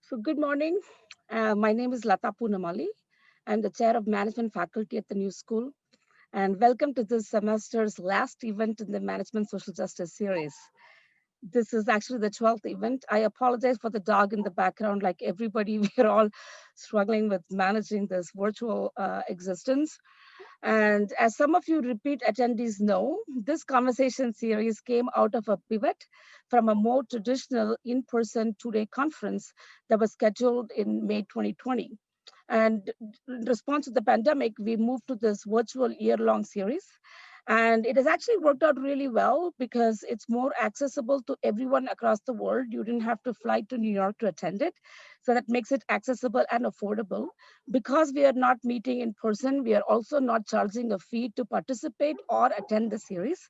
So good morning. My name is Lata Poonamali. I'm the chair of management faculty at the New School. And welcome to this semester's last event in the Management Social Justice series. This is actually the 12th event. I apologize for the dog in the background. Like everybody, we're all struggling with managing this virtual existence. And as some of you repeat attendees know, this conversation series came out of a pivot from a more traditional in-person two-day conference that was scheduled in May 2020. And in response to the pandemic, we moved to this virtual year-long series. And it has actually worked out really well because it's more accessible to everyone across the world. You didn't have to fly to New York to attend it. So that makes it accessible and affordable. Because we are not meeting in person, we are also not charging a fee to participate or attend the series.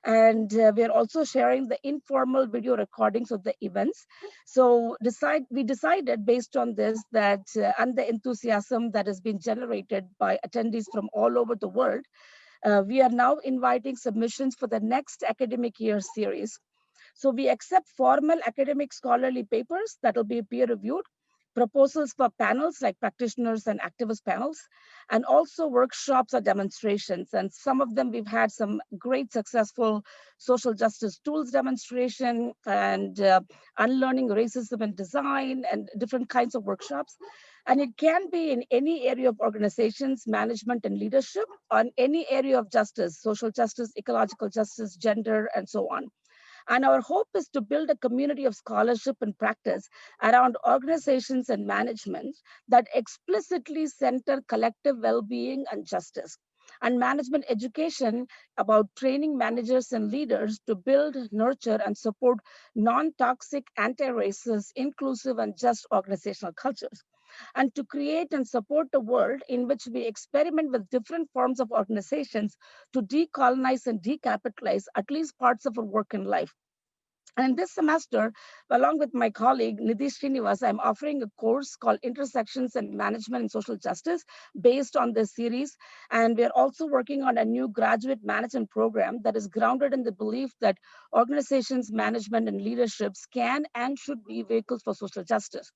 And we are also sharing the informal video recordings of the events. So we decided based on this that and the enthusiasm that has been generated by attendees from all over the world, we are now inviting submissions for the next academic year series. So we accept formal academic scholarly papers that will be peer reviewed, proposals for panels like practitioners and activist panels, and also workshops or demonstrations. And some of them we've had some great successful social justice tools demonstration and unlearning racism in design and different kinds of workshops. And it can be in any area of organizations, management, and leadership, on any area of justice, social justice, ecological justice, gender, and so on. And our hope is to build a community of scholarship and practice around organizations and management that explicitly center collective well-being and justice. And management education about training managers and leaders to build, nurture, and support non-toxic, anti-racist, inclusive, and just organizational cultures, and to create and support a world in which we experiment with different forms of organizations to decolonize and decapitalize at least parts of our work and life. And this semester, along with my colleague Nidhi Srinivas, I'm offering a course called Intersections in Management and Social Justice based on this series. And we're also working on a new graduate management program that is grounded in the belief that organizations, management, and leaderships can and should be vehicles for social justice.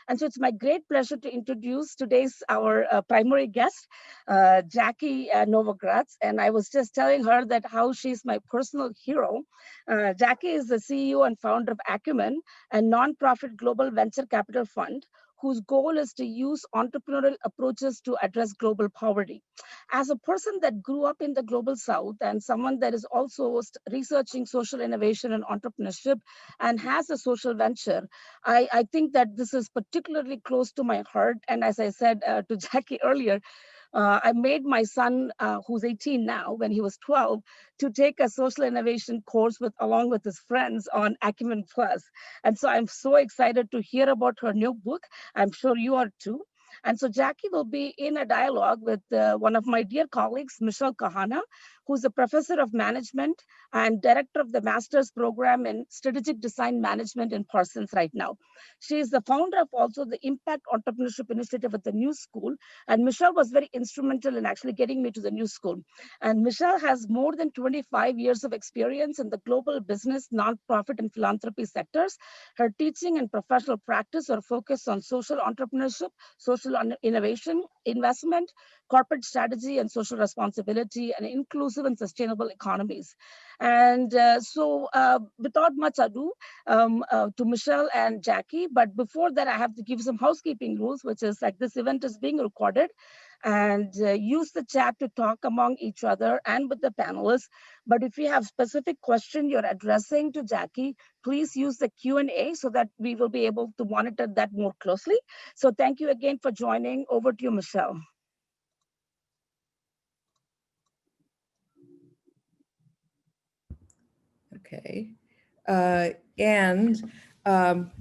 And so it's my great pleasure to introduce today's our primary guest, Jackie Novogratz. And I was just telling her that how she's my personal hero. Jackie is the CEO and founder of Acumen, a nonprofit global venture capital fund whose goal is to use entrepreneurial approaches to address global poverty. As a person that grew up in the global south and someone that is also researching social innovation and entrepreneurship and has a social venture, I think that this is particularly close to my heart. And as I said to Jackie earlier, I made my son, who's 18 now, when he was 12, to take a social innovation course along with his friends on Acumen Plus. And so I'm so excited to hear about her new book. I'm sure you are too. And so Jackie will be in a dialogue with one of my dear colleagues, Michelle Kahana, who's a professor of management and director of the master's program in strategic design management in Parsons right now. She is the founder of also the Impact Entrepreneurship Initiative at the New School. And Michelle was very instrumental in actually getting me to the New School. And Michelle has more than 25 years of experience in the global business, nonprofit, and philanthropy sectors. Her teaching and professional practice are focused on social entrepreneurship, social innovation, investment, corporate strategy, and social responsibility, and inclusive and sustainable economies. And without much ado, to Michelle and Jackie. But before that, I have to give some housekeeping rules, which is like this event is being recorded, and use the chat to talk among each other and with the panelists. But if you have specific question you're addressing to Jackie, please use the Q&A so that we will be able to monitor that more closely. So thank you again for joining. Over to you, Michelle. Okay. And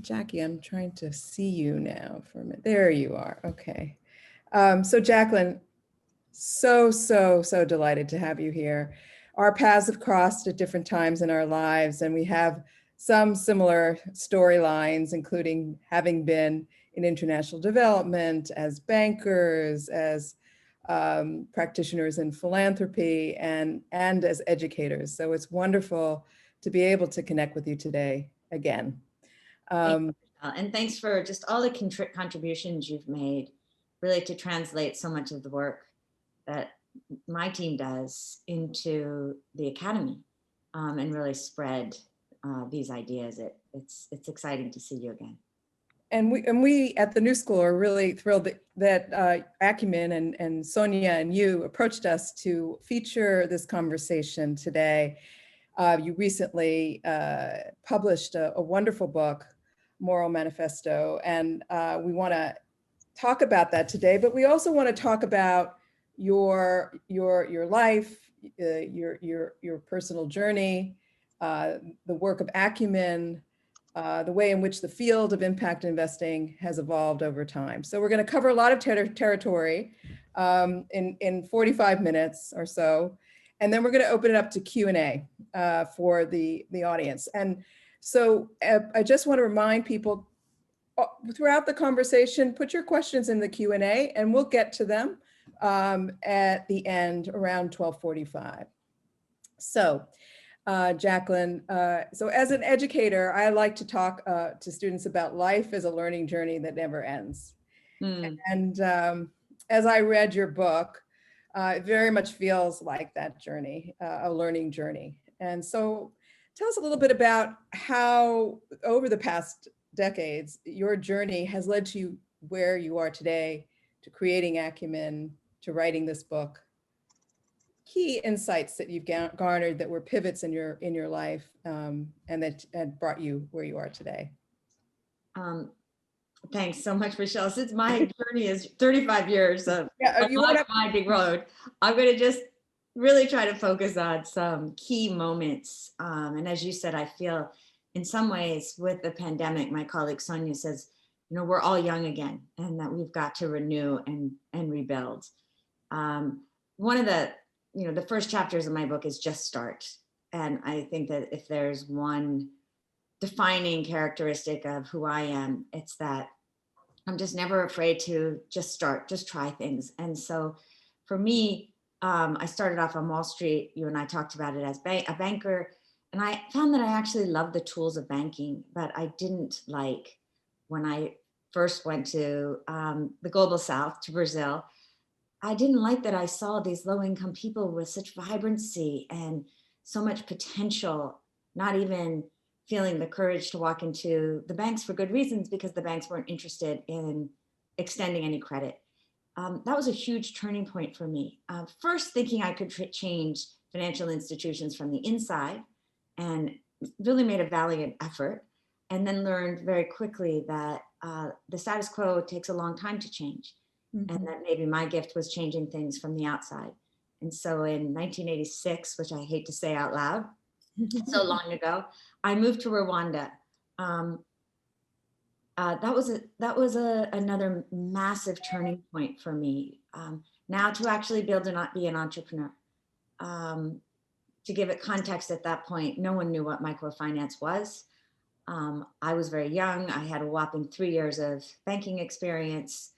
Jackie, I'm trying to see you now for a minute. There you are. Okay. So Jacqueline, so delighted to have you here. Our paths have crossed at different times in our lives, and we have some similar storylines, including having been in international development, as bankers, as practitioners in philanthropy, and as educators. So it's wonderful to be able to connect with you today again. And thanks for just all the contributions you've made, really to translate so much of the work that my team does into the academy, and really spread these ideas. It's exciting to see you again. And we at the New School are really thrilled that Acumen and Sonia and you approached us to feature this conversation today. You recently published a wonderful book, Moral Manifesto, and we want to talk about that today. But we also want to talk about your life, your personal journey, the work of Acumen, the way in which the field of impact investing has evolved over time. So we're going to cover a lot of territory in 45 minutes or so. And then we're going to open it up to Q&A for the audience. And so I just want to remind people throughout the conversation, put your questions in the Q&A and we'll get to them at the end around 12:45. So Jacqueline, so as an educator, I like to talk to students about life as a learning journey that never ends. And as I read your book, it very much feels like that journey, a learning journey. And so tell us a little bit about how over the past decades, your journey has led to where you are today, to creating Acumen, to writing this book. Key insights that you've garnered that were pivots in your life and that had brought you where you are today. Thanks so much, Michelle. Since my journey is 35 years of my big road, I'm going to just really try to focus on some key moments. And as you said, I feel in some ways with the pandemic, my colleague Sonia says, you know, we're all young again and that we've got to renew and rebuild. One of the first chapters of my book is just start. And I think that if there's one defining characteristic of who I am, it's that I'm just never afraid to just start, just try things. And so for me, I started off on Wall Street. You and I talked about it as a banker. And I found that I actually loved the tools of banking, but I didn't like when I first went to the global South, to Brazil. I didn't like that I saw these low-income people with such vibrancy and so much potential, not even feeling the courage to walk into the banks for good reasons because the banks weren't interested in extending any credit. That was a huge turning point for me. First thinking I could change financial institutions from the inside and really made a valiant effort, and then learned very quickly that the status quo takes a long time to change. And that maybe my gift was changing things from the outside. And so in 1986, which I hate to say out loud, so long ago, I moved to Rwanda. That was another massive turning point for me. Now to actually build and not be an entrepreneur. To give it context at that point, no one knew what microfinance was. I was very young. I had a whopping 3 years of banking experience.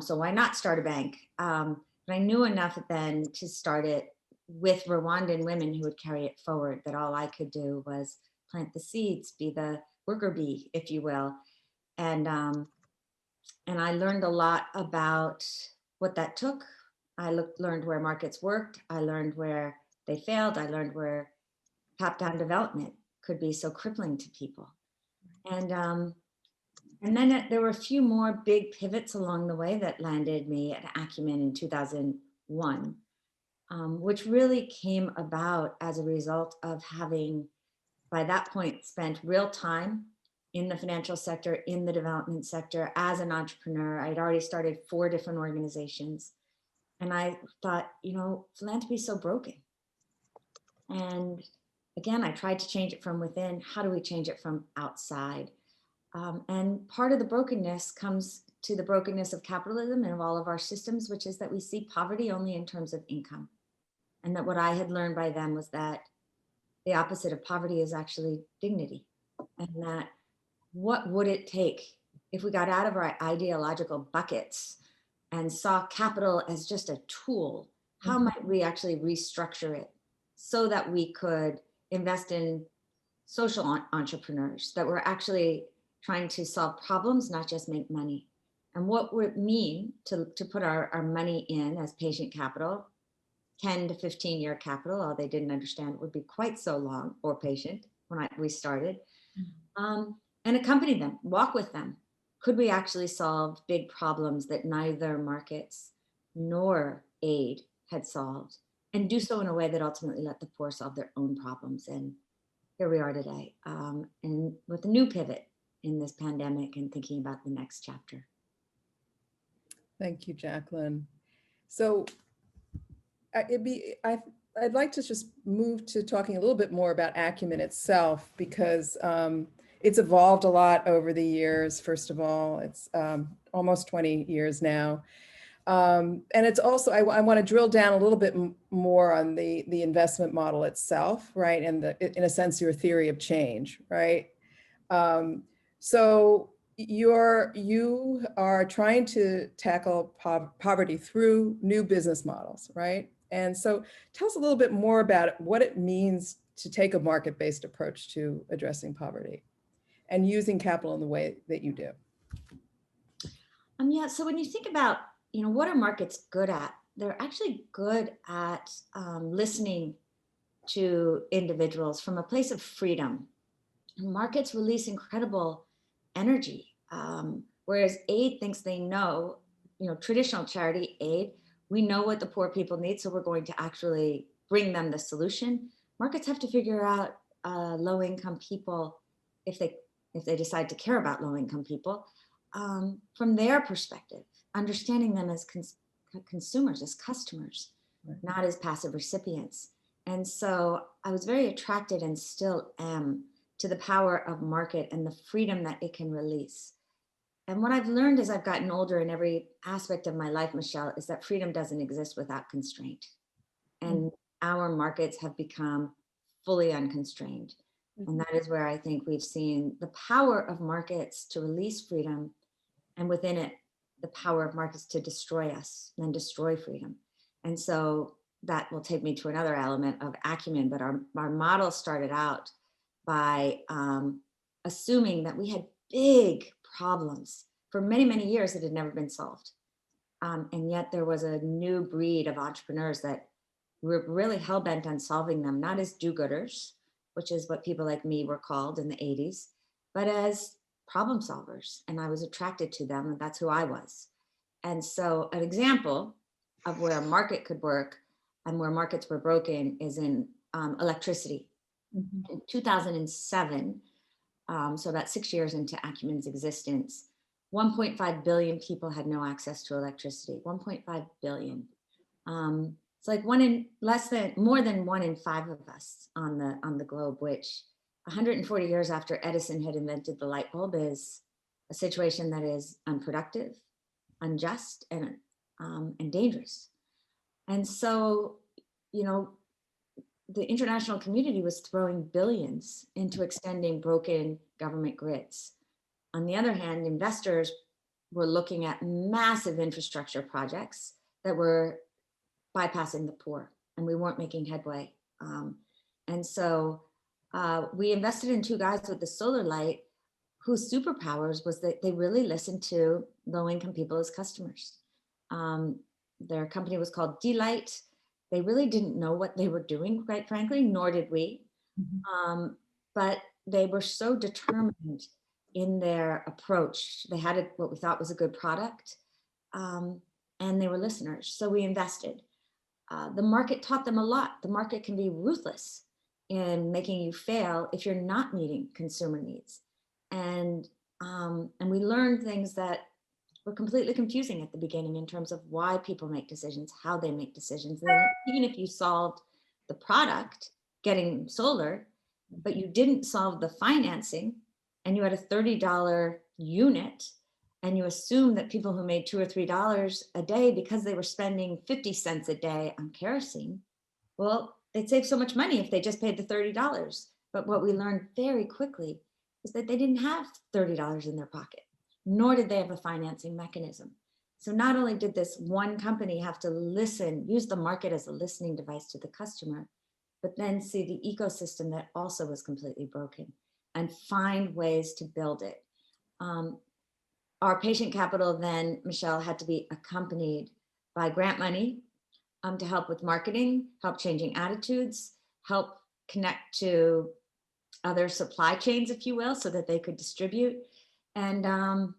So why not start a bank? But I knew enough then to start it with Rwandan women who would carry it forward, that all I could do was plant the seeds, be the worker bee, if you will. And I learned a lot about what that took. I learned where markets worked. I learned where they failed. I learned where top-down development could be so crippling to people. And then there were a few more big pivots along the way that landed me at Acumen in 2001, which really came about as a result of having, by that point, spent real time in the financial sector, in the development sector, as an entrepreneur. I'd already started 4 different organizations. And I thought, philanthropy is so broken. And again, I tried to change it from within. How do we change it from outside? And part of the brokenness comes to the brokenness of capitalism and of all of our systems, which is that we see poverty only in terms of income. And that what I had learned by then was that the opposite of poverty is actually dignity. And that what would it take if we got out of our ideological buckets and saw capital as just a tool? How might we actually restructure it so that we could invest in social entrepreneurs that were actually trying to solve problems, not just make money. And what would it mean to put our money in as patient capital, 10 to 15 year capital, although they didn't understand it would be quite so long or patient when we started, and accompany them, walk with them. Could we actually solve big problems that neither markets nor aid had solved, and do so in a way that ultimately let the poor solve their own problems? And here we are today, and with a new pivot in this pandemic and thinking about the next chapter. Thank you, Jacqueline. So I'd like to just move to talking a little bit more about Acumen itself, because it's evolved a lot over the years. First of all, it's almost 20 years now. And it's also, I want to drill down a little bit more on the investment model itself, right? And in a sense, your theory of change, right? So you are trying to tackle poverty through new business models, right? And so tell us a little bit more about what it means to take a market-based approach to addressing poverty and using capital in the way that you do. Yeah, so when you think about, what are markets good at? They're actually good at listening to individuals from a place of freedom. And markets release incredible energy, whereas aid thinks they know, traditional charity aid, we know what the poor people need, so we're going to actually bring them the solution. Markets have to figure out low-income people, if they decide to care about low-income people, from their perspective, understanding them as consumers, as customers, right, not as passive recipients. And so I was very attracted, and still am, to the power of market and the freedom that it can release. And what I've learned as I've gotten older in every aspect of my life, Michelle, is that freedom doesn't exist without constraint. And our markets have become fully unconstrained. And that is where I think we've seen the power of markets to release freedom, and within it, the power of markets to destroy us and destroy freedom. And so that will take me to another element of Acumen, but our model started out by assuming that we had big problems for many, many years that had never been solved. And yet there was a new breed of entrepreneurs that were really hell-bent on solving them, not as do-gooders, which is what people like me were called in the 80s, but as problem solvers. And I was attracted to them, and that's who I was. And so an example of where a market could work and where markets were broken is in electricity. In 2007, so about 6 years into Acumen's existence, 1.5 billion people had no access to electricity. 1.5 billion. It's like more than 1 in 5 of us on the globe, which 140 years after Edison had invented the light bulb is a situation that is unproductive, unjust, and dangerous. And so, the international community was throwing billions into extending broken government grids. On the other hand, investors were looking at massive infrastructure projects that were bypassing the poor, and we weren't making headway. And so we invested in 2 guys with the solar light whose superpowers was that they really listened to low-income people as customers. Their company was called D-Light. They really didn't know what they were doing, quite frankly, nor did we. But they were so determined in their approach. They had what we thought was a good product, and they were listeners. So we invested. The market taught them a lot. The market can be ruthless in making you fail if you're not meeting consumer needs. And we learned things that were completely confusing at the beginning in terms of why people make decisions, how they make decisions. And even if you solved the product, getting solar, but you didn't solve the financing, and you had a $30 unit, and you assume that people who made $2 or $3 a day because they were spending 50 cents a day on kerosene, well, they'd save so much money if they just paid the $30. But what we learned very quickly is that they didn't have $30 in their pocket, nor did they have a financing mechanism. So not only did this one company have to use the market as a listening device to the customer, but then see the ecosystem that also was completely broken and find ways to build it. Our patient capital then, Michelle, had to be accompanied by grant money to help with marketing, help changing attitudes, help connect to other supply chains, if you will, so that they could distribute. And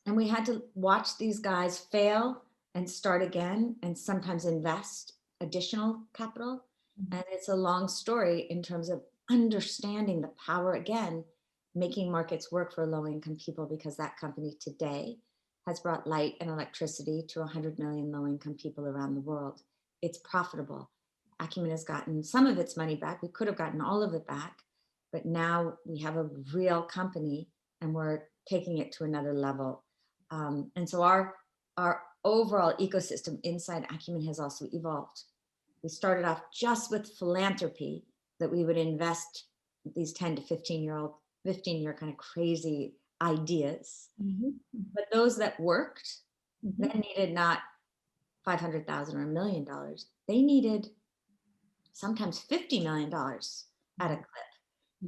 we had to watch these guys fail and start again, and sometimes invest additional capital. And it's a long story in terms of understanding the power, again, making markets work for low-income people, because that company today has brought light and electricity to 100 million low-income people around the world. It's profitable. Acumen has gotten some of its money back. We could have gotten all of it back, but now we have a real company and we're taking it to another level. And so our overall ecosystem inside Acumen has also evolved. We started off just with philanthropy, that we would invest these 10 to 15-year kind of crazy ideas. But those that worked then needed not $500,000 or $1 million. They needed sometimes $50 million at a clip.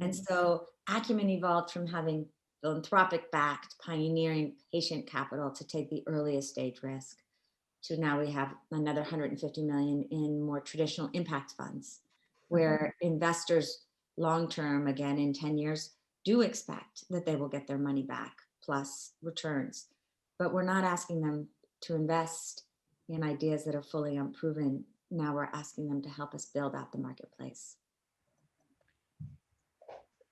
And so Acumen evolved from having philanthropic backed, pioneering patient capital to take the earliest stage risk, to now we have another 150 million in more traditional impact funds, where investors long-term, again, in 10 years, do expect that they will get their money back plus returns. But we're not asking them to invest in ideas that are fully unproven. Now we're asking them to help us build out the marketplace.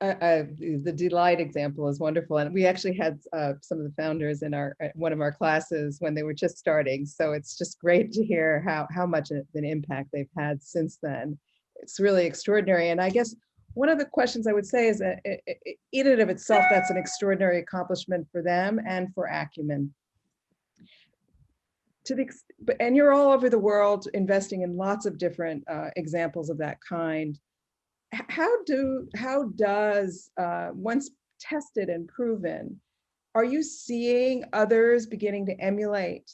The Delight example is wonderful, and we actually had some of the founders in one of our classes when they were just starting. So it's just great to hear how much of an impact they've had since then. It's really extraordinary. And I guess one of the questions I would say is that in and of itself, that's an extraordinary accomplishment for them and for Acumen. And you're all over the world investing in lots of different examples of that kind. How does once tested and proven, are you seeing others beginning to emulate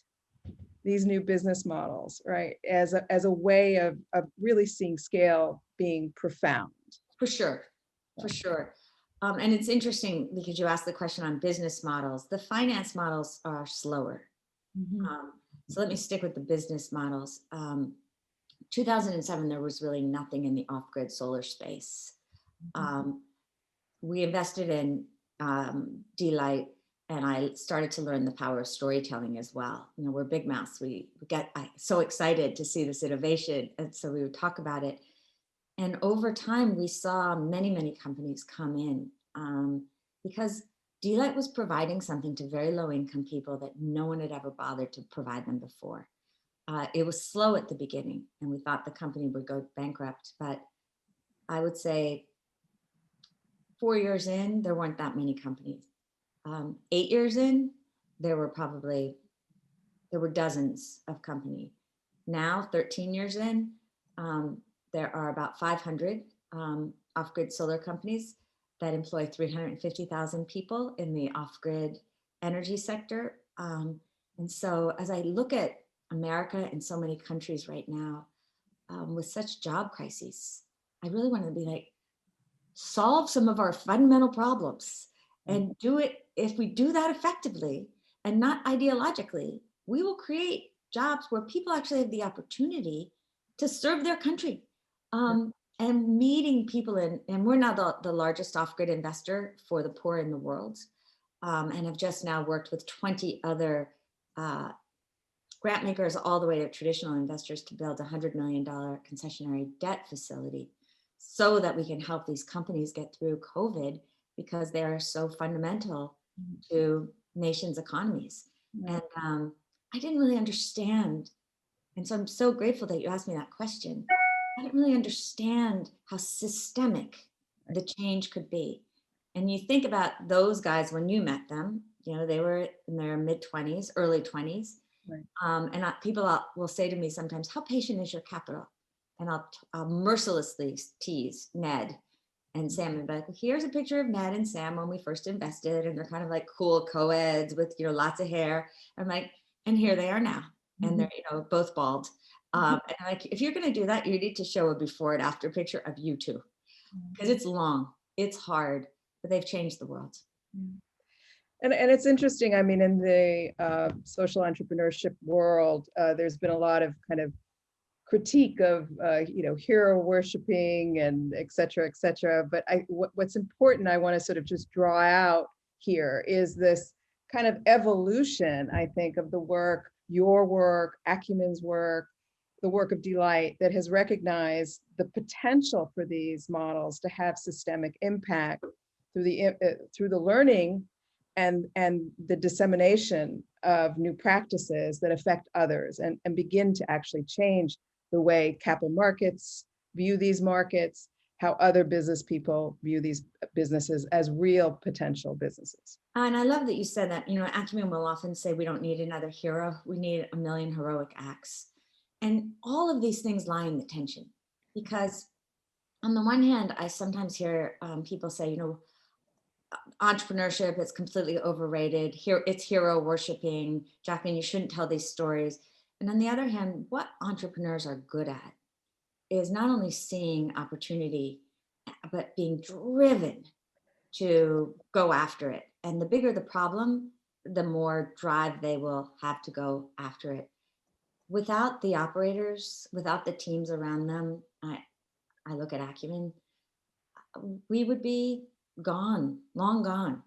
these new business models, right, as a way of really seeing scale being profound? For sure. And it's interesting because you asked the question on business models. The finance models are slower. So let me stick with the business models. 2007, there was really nothing in the off-grid solar space. We invested in Delight, and I started to learn the power of storytelling as well. You know, we're big mouths. We get so excited to see this innovation, and so we would talk about it. And over time, we saw many, many companies come in because Delight was providing something to very low-income people that no one had ever bothered to provide them before. It was slow at the beginning, and we thought the company would go bankrupt. But I would say 4 years in, there weren't that many companies. 8 years in, there were dozens of companies. Now, 13 years in, there are about 500 off-grid solar companies that employ 350,000 people in the off-grid energy sector. And so as I look at America and so many countries right now with such job crises, I really want to be like, solve some of our fundamental problems and do it. If we do that effectively and not ideologically, we will create jobs where people actually have the opportunity to serve their country. And meeting people and we're now the largest off-grid investor for the poor in the world, and have just now worked with 20 other grant makers all the way to traditional investors to build a $100 million concessionary debt facility so that we can help these companies get through COVID, because they are so fundamental to nations' economies. And I didn't really understand. And so I'm so grateful that you asked me that question. I didn't really understand how systemic the change could be. And you think about those guys when you met them, you know, they were in their mid-20s, early 20s. And people will say to me sometimes, how patient is your capital? And I'll mercilessly tease Ned and Sam and be like, here's a picture of Ned and Sam when we first invested. And they're kind of like cool co-eds with, you know, lots of hair. I'm like, and here they are now. And they're, you know, both bald. And like, if you're going to do that, you need to show a before and after picture of you two, because it's long, it's hard, but they've changed the world. And it's interesting, I mean, in the social entrepreneurship world, there's been a lot of kind of critique of, hero worshiping and et cetera, et cetera. But what's important, I want to sort of just draw out here is this kind of evolution, I think, of the work, your work, Acumen's work, the work of Delight, that has recognized the potential for these models to have systemic impact through the learning and the dissemination of new practices that affect others and begin to actually change the way capital markets view these markets, how other business people view these businesses as real potential businesses. And I love that you said that. Acumen will often say we don't need another hero, we need a million heroic acts. And all of these things lie in the tension, because on the one hand, I sometimes hear people say, entrepreneurship is completely overrated. Here, it's hero worshiping. Jacqueline, you shouldn't tell these stories. And on the other hand, what entrepreneurs are good at is not only seeing opportunity, but being driven to go after it. And the bigger the problem, the more drive they will have to go after it. Without the operators, without the teams around them, I look at Acumen, we would be gone, long gone.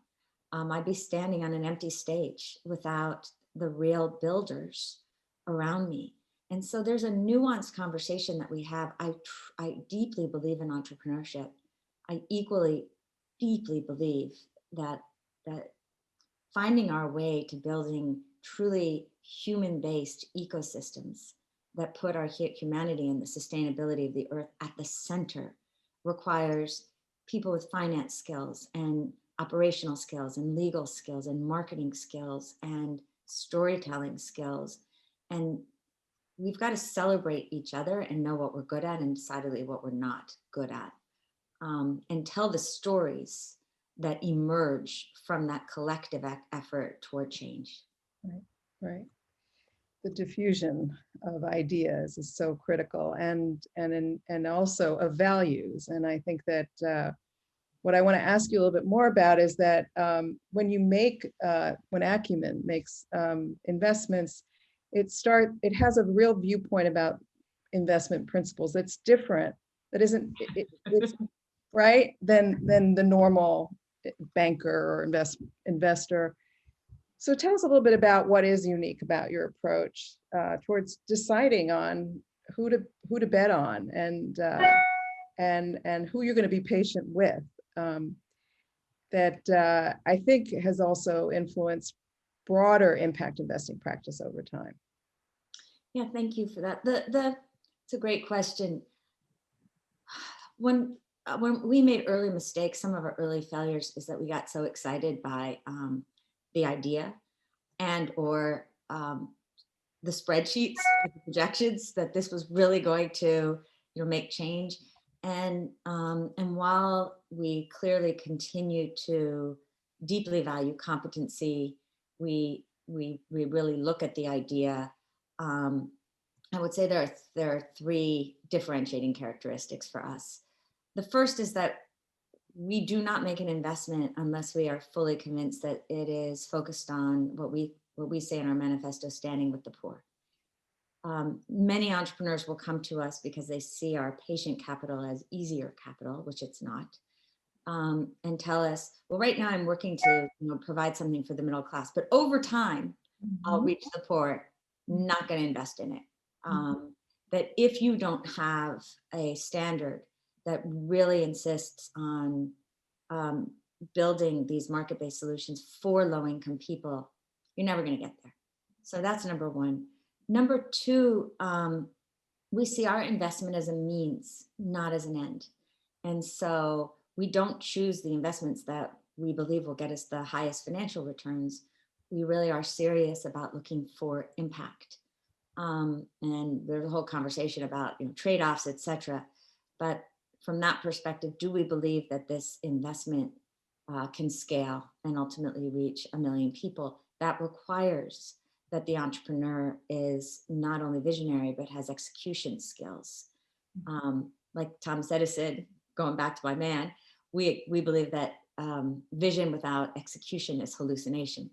I'd be standing on an empty stage without the real builders around me. And so there's a nuanced conversation that we have. I deeply believe in entrepreneurship. I equally deeply believe that finding our way to building truly human-based ecosystems that put our humanity and the sustainability of the earth at the center requires people with finance skills and operational skills and legal skills and marketing skills and storytelling skills. And we've got to celebrate each other and know what we're good at and decidedly what we're not good at, and tell the stories that emerge from that collective effort toward change. Right. The diffusion of ideas is so critical, and also of values. And I think that what I want to ask you a little bit more about is that when Acumen makes investments, it has a real viewpoint about investment principles that's different, that isn't it's right than the normal banker or investor. So tell us a little bit about what is unique about your approach towards deciding on who to bet on and who you're going to be patient with. That I think has also influenced broader impact investing practice over time. Yeah, thank you for that. It's a great question. When we made early mistakes, some of our early failures is that we got so excited by the idea or the spreadsheets, the projections that this was really going to make change. And while we clearly continue to deeply value competency, we really look at the idea. I would say there are three differentiating characteristics for us. The first is that we do not make an investment unless we are fully convinced that it is focused on what we say in our manifesto, standing with the poor. Many entrepreneurs will come to us because they see our patient capital as easier capital, which it's not, and tell us, well, right now I'm working to provide something for the middle class, but over time, I'll reach the poor, not going to invest in it. That if you don't have a standard that really insists on building these market-based solutions for low-income people, you're never going to get there. So that's number one. Number two, we see our investment as a means, not as an end. And so we don't choose the investments that we believe will get us the highest financial returns. We really are serious about looking for impact. And there's a whole conversation about trade-offs, et cetera. But from that perspective, do we believe that this investment can scale and ultimately reach 1 million people? That requires that the entrepreneur is not only visionary, but has execution skills. Like Thomas Edison, going back to my man, we believe that vision without execution is hallucination.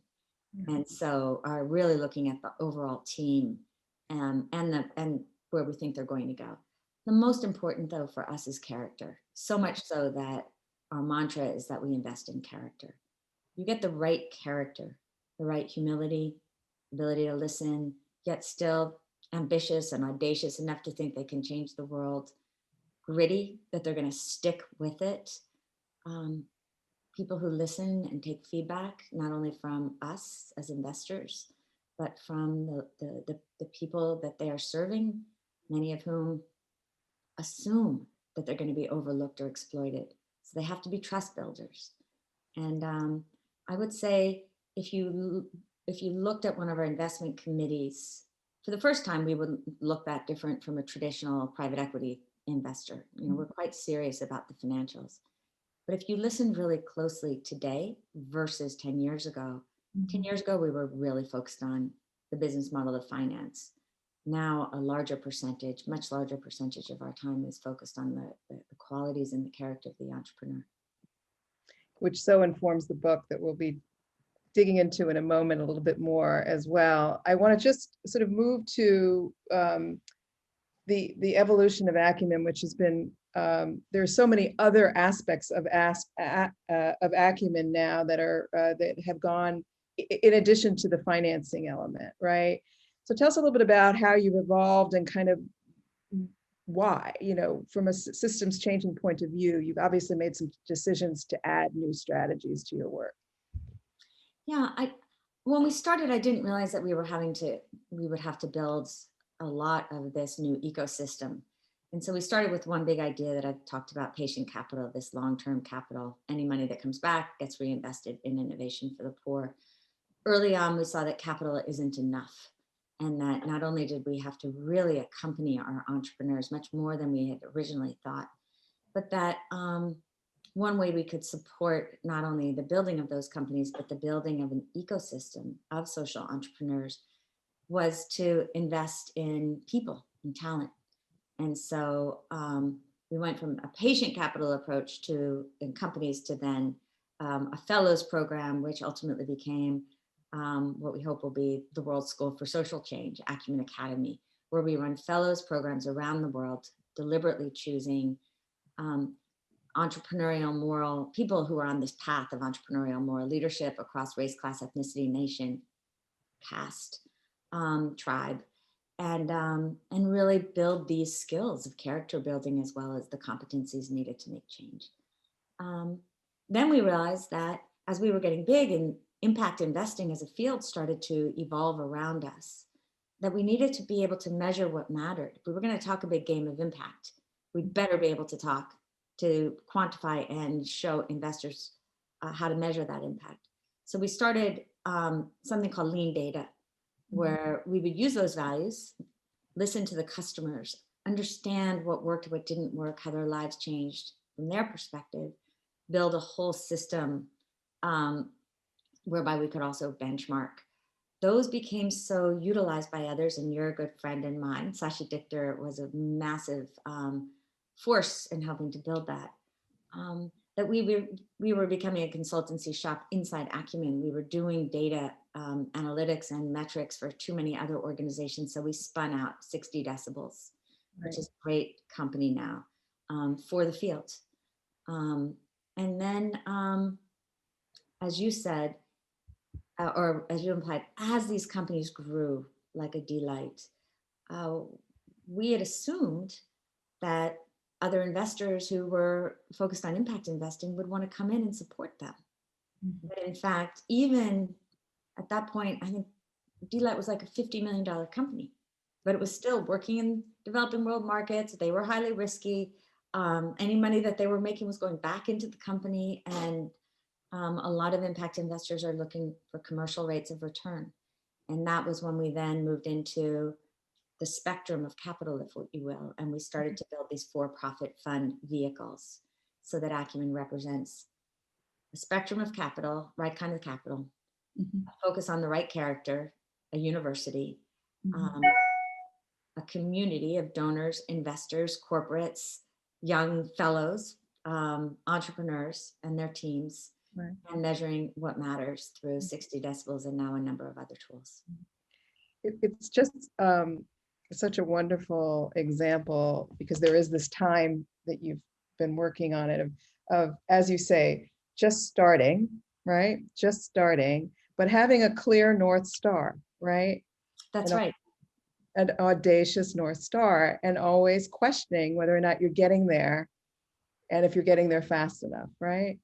And so are really looking at the overall team and where we think they're going to go. The most important though for us is character, so much so that our mantra is that we invest in character. You get the right character, the right humility, ability to listen, yet still ambitious and audacious enough to think they can change the world, gritty, that they're going to stick with it. People who listen and take feedback, not only from us as investors, but from the people that they are serving, many of whom assume that they're going to be overlooked or exploited. So they have to be trust builders. And I would say if you looked at one of our investment committees, for the first time, we wouldn't look that different from a traditional private equity investor. You know, we're quite serious about the financials. But if you listen really closely today versus 10 years ago, 10 years ago, we were really focused on the business model of finance. Now, a larger percentage, much larger percentage of our time is focused on the qualities and the character of the entrepreneur. Which so informs the book that we'll be digging into in a moment a little bit more as well. I want to just sort of move to the evolution of Acumen, which has been, there's so many other aspects of Acumen now that are that have gone in addition to the financing element, right? So tell us a little bit about how you've evolved and kind of why, you know, from a systems changing point of view. You've obviously made some decisions to add new strategies to your work. Yeah, when we started, I didn't realize that we would have to build a lot of this new ecosystem. And so we started with one big idea that I've talked about, patient capital, this long-term capital. Any money that comes back gets reinvested in innovation for the poor. Early on, we saw that capital isn't enough. And that not only did we have to really accompany our entrepreneurs much more than we had originally thought, but that one way we could support not only the building of those companies, but the building of an ecosystem of social entrepreneurs was to invest in people and talent. And so we went from a patient capital approach in companies to then a fellows program, which ultimately became what we hope will be the World School for Social Change, Acumen Academy, where we run fellows programs around the world, deliberately choosing entrepreneurial, moral people who are on this path of entrepreneurial, moral leadership across race, class, ethnicity, nation, caste, tribe, and really build these skills of character building as well as the competencies needed to make change. Then we realized that as we were getting big and impact investing as a field started to evolve around us, that we needed to be able to measure what mattered. If we were going to talk a big game of impact, we'd better be able to quantify and show investors how to measure that impact. So we started something called lean data, where we would use those values, listen to the customers, understand what worked, what didn't work, how their lives changed from their perspective, build a whole system whereby we could also benchmark. Those became so utilized by others, and you're a good friend and mine. Sasha Dichter was a massive force in helping to build that. That we were becoming a consultancy shop inside Acumen. We were doing data analytics and metrics for too many other organizations. So we spun out 60 decibels, right, which is a great company now for the field. And then, as you said, or as you implied, as these companies grew like a Delight, we had assumed that other investors who were focused on impact investing would want to come in and support them. Mm-hmm. But in fact, even at that point, I think Delight was like a $50 million company, but it was still working in developing world markets. They were highly risky. Any money that they were making was going back into the company, and a lot of impact investors are looking for commercial rates of return. And that was when we then moved into the spectrum of capital, if you will, and we started to build these for-profit fund vehicles so that Acumen represents a spectrum of capital, right kind of capital, mm-hmm, a focus on the right character, a university, mm-hmm, a community of donors, investors, corporates, young fellows, entrepreneurs and their teams, Right. and measuring what matters through 60 decibels and now a number of other tools. It's just such a wonderful example, because there is this time that you've been working on it of, as you say, just starting, right? Just starting, but having a clear North Star, right? That's And right. an audacious North Star, and always questioning whether or not you're getting there, and if you're getting there fast enough, right?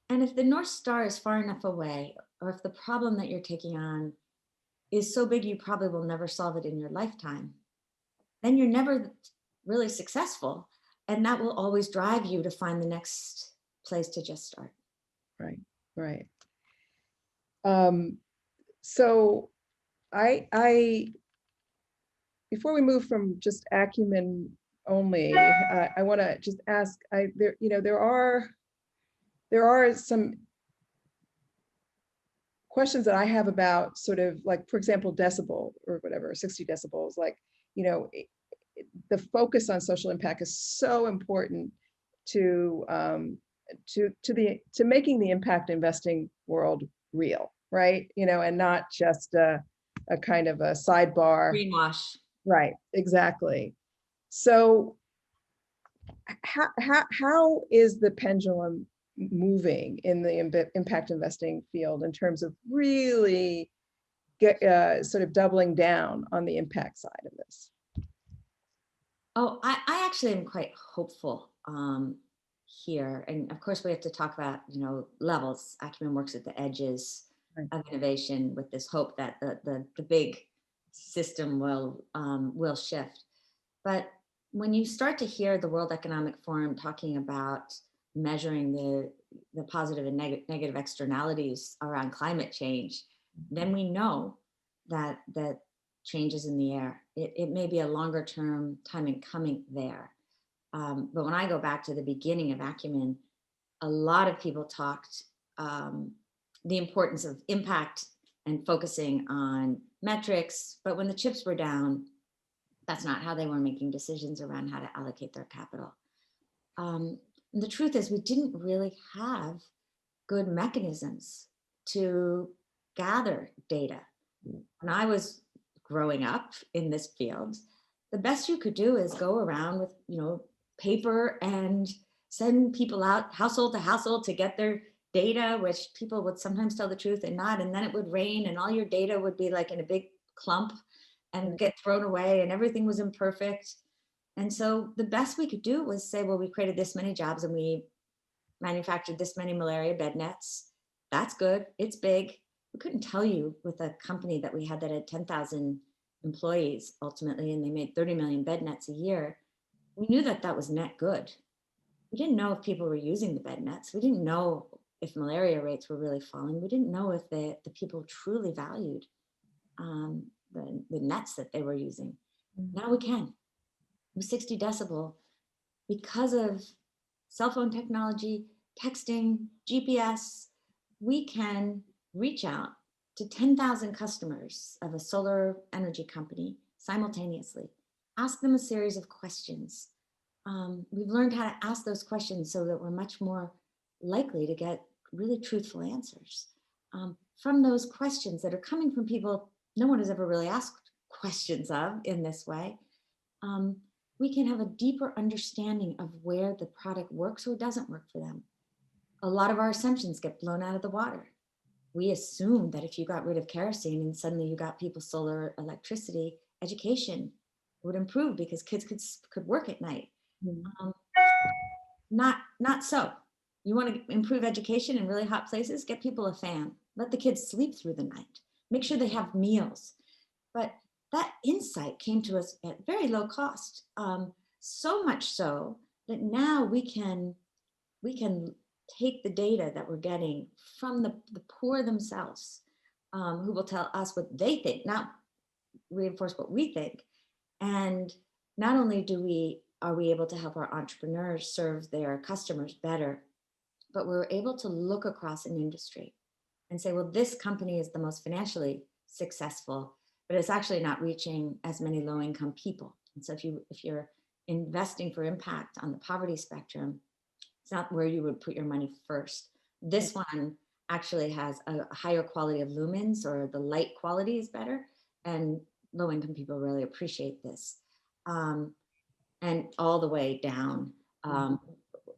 And if the North Star is far enough away, or if the problem that you're taking on is so big you probably will never solve it in your lifetime, then you're never really successful. And that will always drive you to find the next place to just start. Right, right. So I before we move from just acumen only, I want to just ask, there are some questions that I have about sort of like, for example, decibel or whatever, 60 decibels, like, the focus on social impact is so important to making the impact investing world real, right? And not just a kind of a sidebar. Greenwash. Right, exactly. So how is the pendulum moving in the impact investing field in terms of really sort of doubling down on the impact side of this? Oh, I actually am quite hopeful here. And of course, we have to talk about, levels. Acumen works at the edges of innovation with this hope that the big system will shift. But when you start to hear the World Economic Forum talking about measuring the positive and negative externalities around climate change, then we know that change is in the air. It may be a longer term time in coming there. But when I go back to the beginning of Acumen, a lot of people talked the importance of impact and focusing on metrics. But when the chips were down, that's not how they were making decisions around how to allocate their capital. And the truth is, we didn't really have good mechanisms to gather data. When I was growing up in this field, the best you could do is go around with, paper and send people out household to household to get their data, which people would sometimes tell the truth and not. And then it would rain and all your data would be like in a big clump and get thrown away and everything was imperfect. And so the best we could do was say, well, we created this many jobs and we manufactured this many malaria bed nets. That's good. It's big. We couldn't tell you with a company that we had that had 10,000 employees ultimately, and they made 30 million bed nets a year. We knew that that was net good. We didn't know if people were using the bed nets. We didn't know if malaria rates were really falling. We didn't know if the people truly valued the nets that they were using. Now we can. With 60 decibel, because of cell phone technology, texting, GPS, we can reach out to 10,000 customers of a solar energy company simultaneously, ask them a series of questions. We've learned how to ask those questions so that we're much more likely to get really truthful answers from those questions that are coming from people no one has ever really asked questions of in this way. We can have a deeper understanding of where the product works or doesn't work for them. A lot of our assumptions get blown out of the water. We assume that if you got rid of kerosene and suddenly you got people solar electricity, education would improve because kids could work at night. Not so. You want to improve education in really hot places? Get people a fan. Let the kids sleep through the night. Make sure they have meals. But that insight came to us at very low cost. So much so that now we can take the data that we're getting from the poor themselves, who will tell us what they think, not reinforce what we think. And not only are we able to help our entrepreneurs serve their customers better, but we're able to look across an industry and say, well, this company is the most financially successful, but it's actually not reaching as many low-income people. And so if you're investing for impact on the poverty spectrum, it's not where you would put your money first. This one actually has a higher quality of lumens, or the light quality is better. And low income people really appreciate this. And all the way down.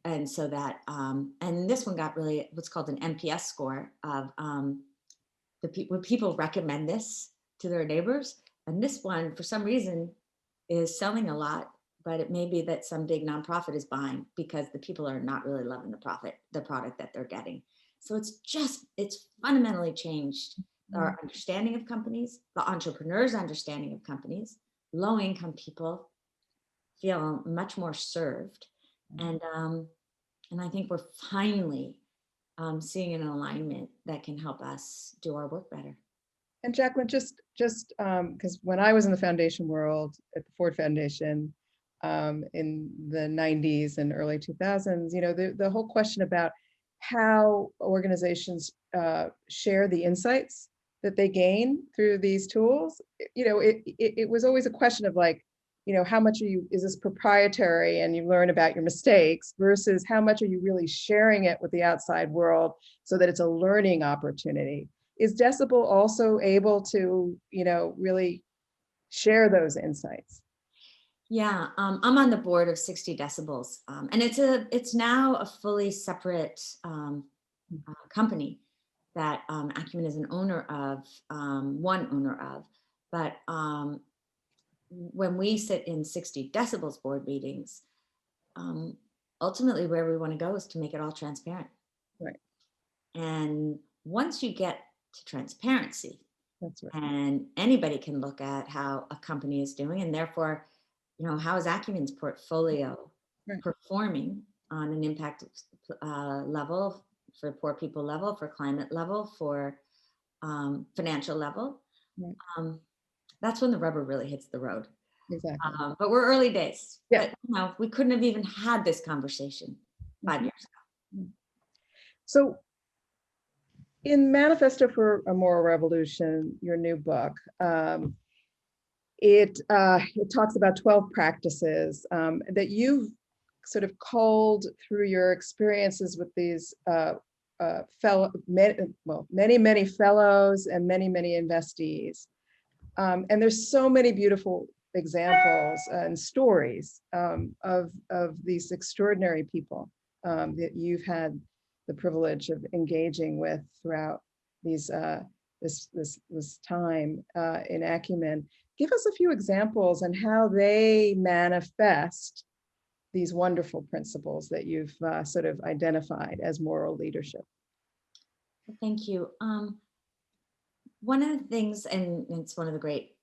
And so that, and this one got really what's called an NPS score of when people recommend this to their neighbors. And this one, for some reason, is selling a lot, but it may be that some big nonprofit is buying because the people are not really loving the product that they're getting. So it's fundamentally changed our understanding of companies, the entrepreneurs' understanding of companies. Low income people feel much more served. And I think we're finally seeing an alignment that can help us do our work better. And Jacqueline, just because when I was in the foundation world at the Ford Foundation in the 90s and early 2000s, the whole question about how organizations share the insights that they gain through these tools, it was always a question of like, how much is this proprietary and you learn about your mistakes versus how much are you really sharing it with the outside world so that it's a learning opportunity. Is Decibel also able to, really share those insights? Yeah, I'm on the board of 60 Decibels, and it's now a fully separate company that Acumen is an owner of, one owner of. But when we sit in 60 Decibels board meetings, ultimately where we want to go is to make it all transparent. Right. And once you get to transparency, that's right. And anybody can look at how a company is doing, and therefore, how is Acumen's portfolio performing on an impact level, for poor people level, for climate level, for financial level. Right. That's when the rubber really hits the road. Exactly. But we're early days. Yeah. But we couldn't have even had this conversation 5 years ago. So in Manifesto for a Moral Revolution, your new book, it talks about 12 practices that you've sort of culled through your experiences with these many fellows and many investees. And there's so many beautiful examples and stories of these extraordinary people that you've had the privilege of engaging with throughout these this time in Acumen. Give us a few examples on how they manifest these wonderful principles that you've sort of identified as moral leadership. Thank you. One of the things, and it's one of the great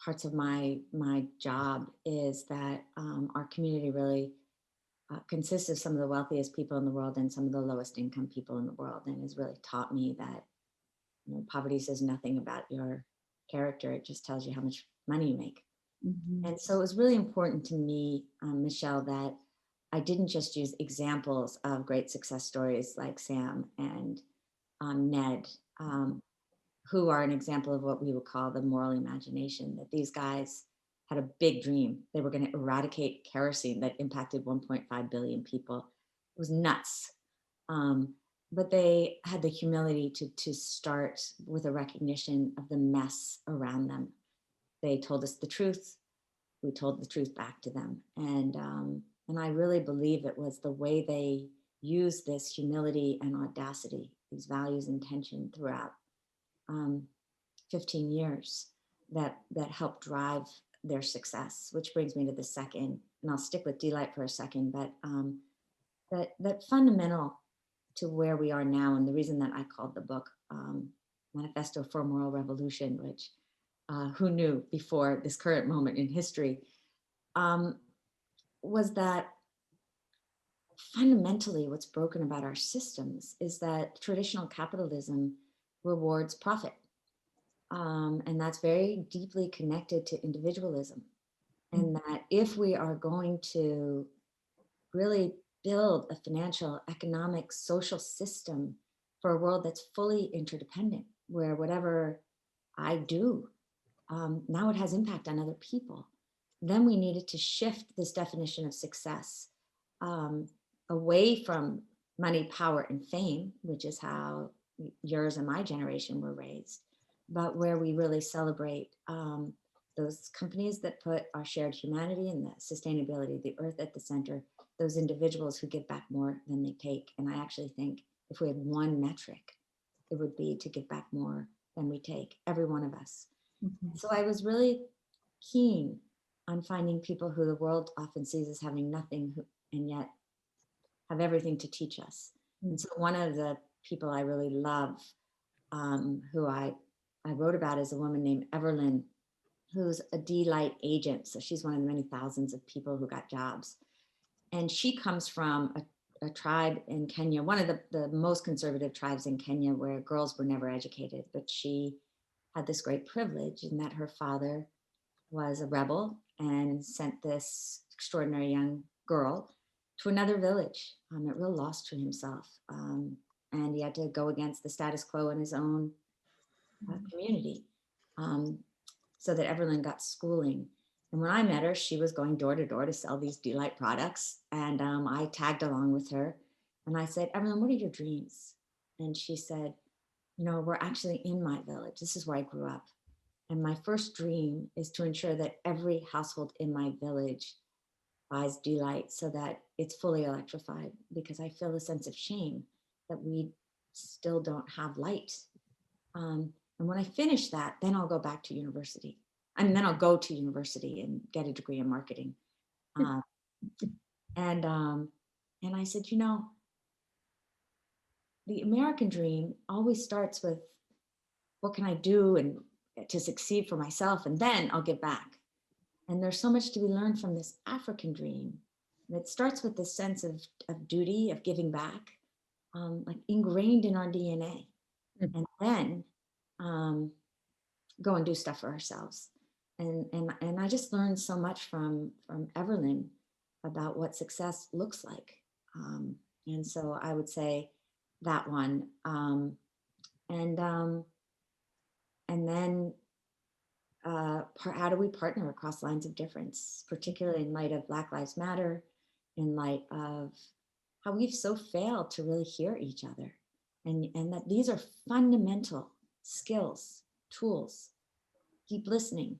parts of my job, is that our community really consists of some of the wealthiest people in the world and some of the lowest income people in the world, and has really taught me that poverty says nothing about your character. It just tells you how much money you make. Mm-hmm. And so it was really important to me, Michelle, that I didn't just use examples of great success stories like Sam and Ned, who are an example of what we would call the moral imagination, that these guys had a big dream. They were going to eradicate kerosene that impacted 1.5 billion people. It was nuts. But they had the humility to start with a recognition of the mess around them. They told us the truth. We told the truth back to them. And I really believe it was the way they used this humility and audacity, these values and tension throughout 15 years that helped drive their success, which brings me to the second, and I'll stick with delight for a second, but that fundamental to where we are now, and the reason that I called the book Manifesto for a Moral Revolution, which who knew before this current moment in history, was that fundamentally what's broken about our systems is that traditional capitalism rewards profit. And that's very deeply connected to individualism. And that if we are going to really build a financial, economic, social system for a world that's fully interdependent, where whatever I do, now it has impact on other people, then we needed to shift this definition of success away from money, power, and fame, which is how yours and my generation were raised, but where we really celebrate those companies that put our shared humanity and the sustainability of the earth at the center, those individuals who give back more than they take. And I actually think if we had one metric, it would be to give back more than we take, every one of us. Mhm. So I was really keen on finding people who the world often sees as having nothing and yet have everything to teach us. And so one of the people I really love, who I wrote about, is a woman named Everlyn, who's a D-Light agent. So she's one of the many thousands of people who got jobs. And she comes from a tribe in Kenya, one of the most conservative tribes in Kenya, where girls were never educated. But she had this great privilege in that her father was a rebel and sent this extraordinary young girl to another village at real loss to himself. And he had to go against the status quo in his own community, so that Evelyn got schooling. And when I met her, she was going door to door to sell these D-Light products. And I tagged along with her. And I said, Evelyn, what are your dreams? And she said, we're actually in my village. This is where I grew up. And my first dream is to ensure that every household in my village buys D-Light so that it's fully electrified, because I feel a sense of shame that we still don't have light. And when I finish that, then I'll go back to university. Then I'll go to university and get a degree in marketing. And I said, the American dream always starts with, what can I do and to succeed for myself, and then I'll give back. And there's so much to be learned from this African dream. And it starts with this sense of duty, of giving back, like ingrained in our DNA. And then go and do stuff for ourselves. And I just learned so much from Everlyn about what success looks like. And so I would say that one. And then how do we partner across lines of difference, particularly in light of Black Lives Matter, in light of how we've so failed to really hear each other, and that these are fundamental skills, tools. Keep listening,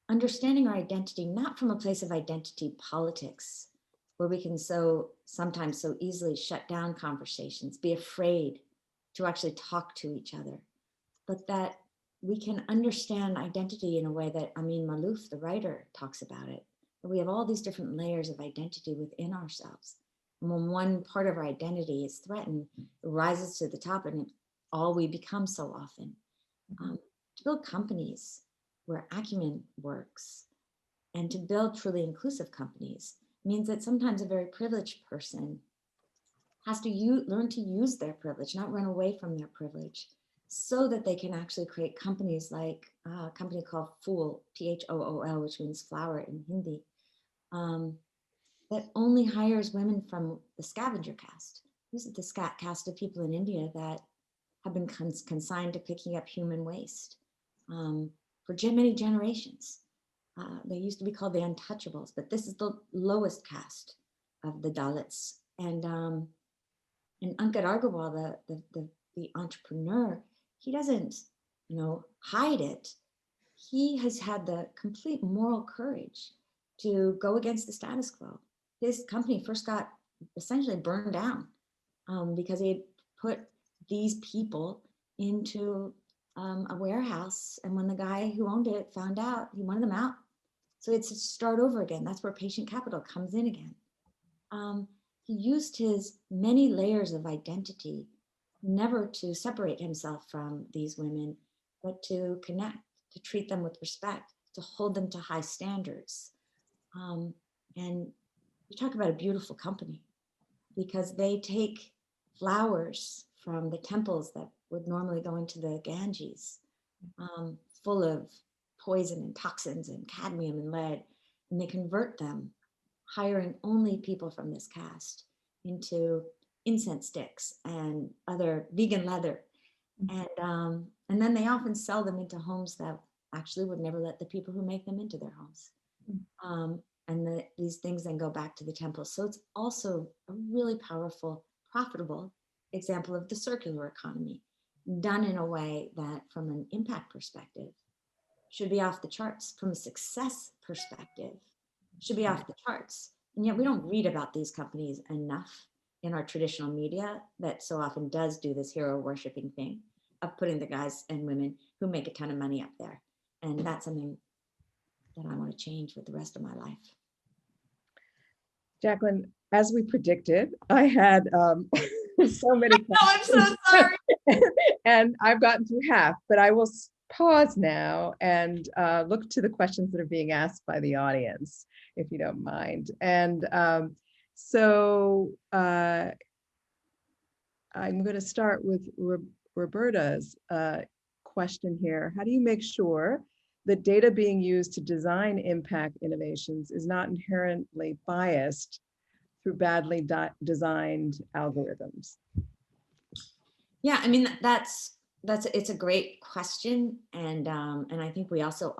understanding our identity, not from a place of identity politics, where we can sometimes so easily shut down conversations, be afraid to actually talk to each other, but that we can understand identity in a way that Amin Maalouf, the writer, talks about it. That we have all these different layers of identity within ourselves. And when one part of our identity is threatened, it rises to the top, and all we become so often. To build companies where acumen works, and to build truly inclusive companies, means that sometimes a very privileged person has to learn to use their privilege, not run away from their privilege, so that they can actually create companies like a company called Phool, Phool, which means flower in Hindi, that only hires women from the scavenger caste. This is the caste of people in India that have been consigned to picking up human waste for many generations. They used to be called the untouchables, but this is the lowest caste of the Dalits. And Ankit Agarwal, the entrepreneur, he doesn't, hide it. He has had the complete moral courage to go against the status quo. His company first got essentially burned down because he had put these people into a warehouse. And when the guy who owned it found out, he wanted them out. So it's to start over again. That's where patient capital comes in again. He used his many layers of identity never to separate himself from these women, but to connect, to treat them with respect, to hold them to high standards. And you talk about a beautiful company, because they take flowers from the temples that would normally go into the Ganges, full of poison and toxins and cadmium and lead, and they convert them, hiring only people from this caste, into incense sticks and other vegan leather. And then they often sell them into homes that actually would never let the people who make them into their homes. These things then go back to the temple. So it's also a really powerful profitable example of the circular economy, done in a way that from an impact perspective should be off the charts, from a success perspective should be off the charts. And yet we don't read about these companies enough in our traditional media that so often does do this hero worshiping thing of putting the guys and women who make a ton of money up there. And that's something that I want to change with the rest of my life. Jacqueline, as we predicted, I had so many questions. Oh, I'm so sorry. And I've gotten through half, but I will pause now and look to the questions that are being asked by the audience, if you don't mind. And so I'm going to start with Roberta's question here. How do you make sure that data being used to design impact innovations is not inherently biased through badly designed algorithms? Yeah, I mean, it's a great question. And I think we also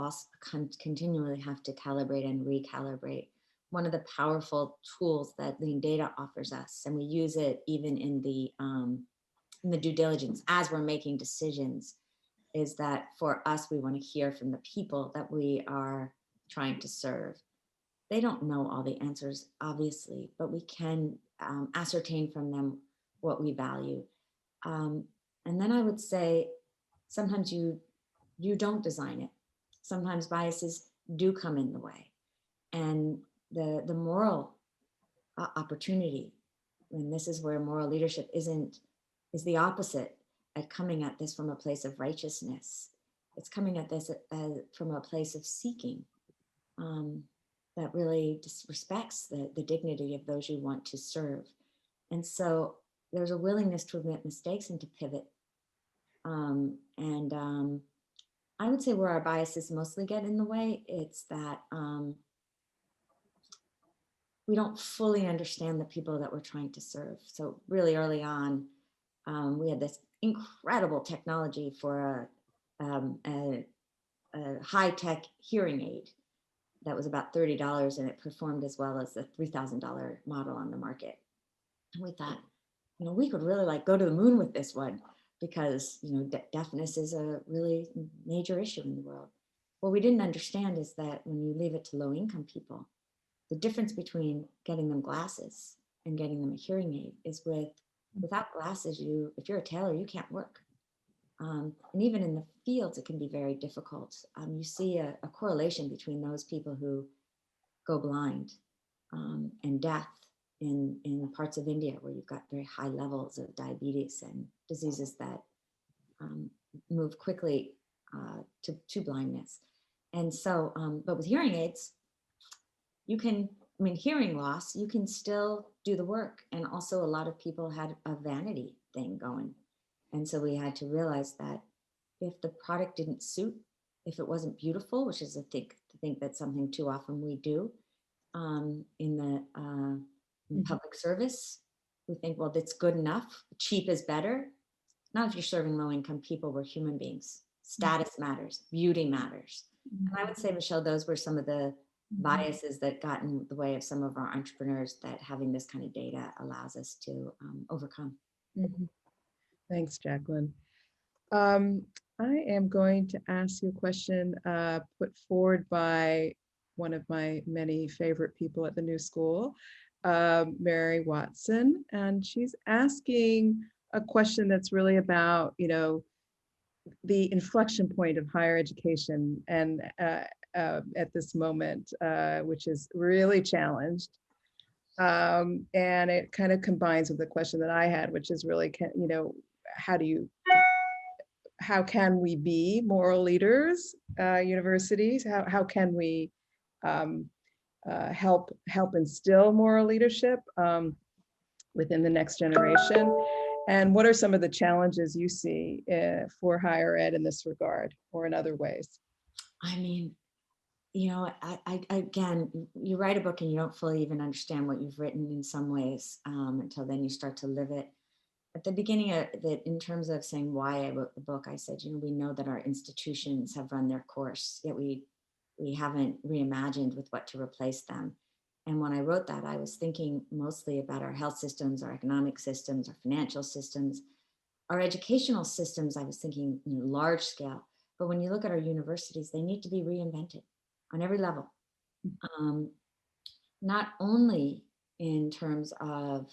continually have to calibrate and recalibrate. One of the powerful tools that lean data offers us, and we use it even in the due diligence as we're making decisions, is that for us, we want to hear from the people that we are trying to serve. They don't know all the answers, obviously, but we can ascertain from them what we value. And then I would say, sometimes you don't design it. Sometimes biases do come in the way. And the moral opportunity, and this is where moral leadership is the opposite at coming at this from a place of righteousness. It's coming at this from a place of seeking that really respects the dignity of those you want to serve. And so there's a willingness to admit mistakes and to pivot. I would say where our biases mostly get in the way, it's that we don't fully understand the people that we're trying to serve. So really early on, we had this incredible technology for a high-tech hearing aid that was about $30, and it performed as well as the $3,000 model on the market. And we thought, we could really go to the moon with this one, because deafness is a really major issue in the world. What we didn't understand is that when you leave it to low-income people, the difference between getting them glasses and getting them a hearing aid is without glasses, if you're a tailor, you can't work. And even in the fields, it can be very difficult. You see a correlation between those people who go blind and deaf in parts of India where you've got very high levels of diabetes and diseases that move quickly to blindness. And so, but with hearing aids, hearing loss, you can still do the work. And also a lot of people had a vanity thing going. And so we had to realize that if the product didn't suit, if it wasn't beautiful, which is I think that's something too often we do in public service, we think, well, that's good enough. Cheap is better. Not if you're serving low-income people. We're human beings. Status matters. Beauty matters. And I would say, Michelle, those were some of the biases that got in the way of some of our entrepreneurs that having this kind of data allows us to overcome. Mm-hmm. Thanks, Jacqueline. I am going to ask you a question put forward by one of my many favorite people at the New School, Mary Watson, and she's asking a question that's really about, the inflection point of higher education and at this moment, which is really challenged. And it kind of combines with the question that I had, which is really, how can we be moral leaders, universities? How can we help instill moral leadership within the next generation? And what are some of the challenges you see for higher ed in this regard or in other ways? Again, you write a book and you don't fully even understand what you've written in some ways until then you start to live it. At the beginning of it, in terms of saying why I wrote the book, I said, we know that our institutions have run their course, yet we haven't reimagined with what to replace them. And when I wrote that, I was thinking mostly about our health systems, our economic systems, our financial systems, our educational systems. I was thinking, large scale. But when you look at our universities, they need to be reinvented on every level. Not only in terms of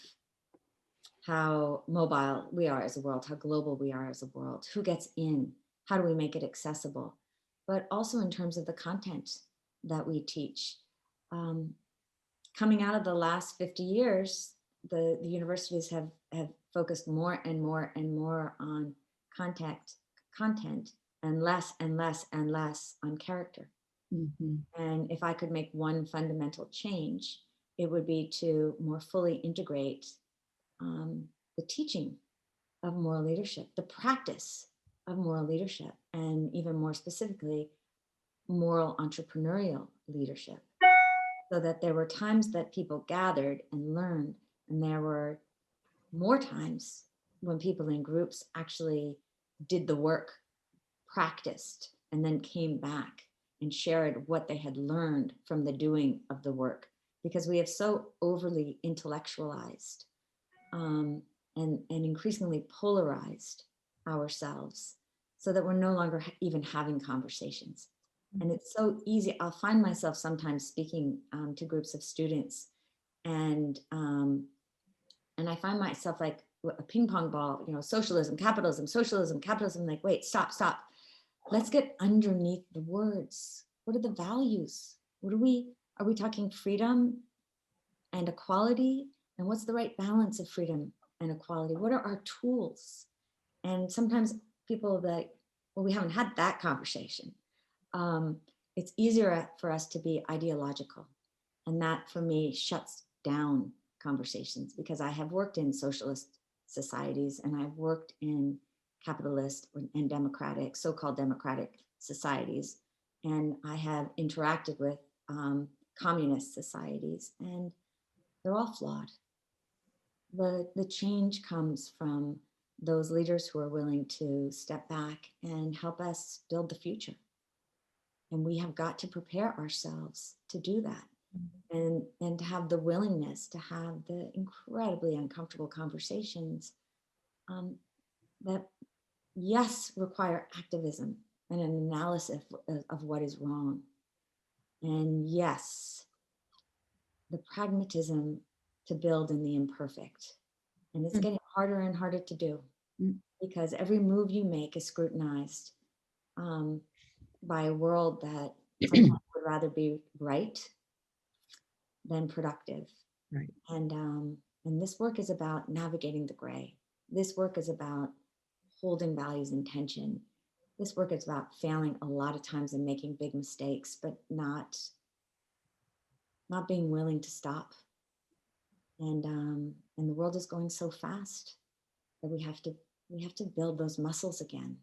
how mobile we are as a world, how global we are as a world, who gets in, how do we make it accessible, but also in terms of the content that we teach. Coming out of the last 50 years, the universities have focused more and more and more on content and less and less and less on character. And if I could make one fundamental change, it would be to more fully integrate the teaching of moral leadership, the practice of moral leadership, and even more specifically, moral entrepreneurial leadership, so that there were times that people gathered and learned, and there were more times when people in groups actually did the work, practiced, and then came back and shared what they had learned from the doing of the work, because we have so overly intellectualized and increasingly polarized ourselves, so that we're no longer even having conversations. And it's so easy. I'll find myself sometimes speaking to groups of students, and I find myself like a ping pong ball, socialism, capitalism, like, wait, stop. Let's get underneath the words. What are the values? Are we talking freedom and equality? And what's the right balance of freedom and equality? What are our tools? And sometimes people are like, well, we haven't had that conversation. It's easier for us to be ideological. And that for me shuts down conversations, because I have worked in socialist societies and I've worked in capitalist and democratic, so-called democratic societies. And I have interacted with communist societies, and they're all flawed. The change comes from those leaders who are willing to step back and help us build the future. And we have got to prepare ourselves to do that, and to have the willingness to have the incredibly uncomfortable conversations that, yes, require activism and an analysis of what is wrong. And yes, the pragmatism to build in the imperfect. And it's getting harder and harder to do, because every move you make is scrutinized by a world that would rather be right than productive. Right. And this work is about navigating the gray. This work is about holding values in tension. This work is about failing a lot of times and making big mistakes, but not being willing to stop. And the world is going so fast that we have to build those muscles again.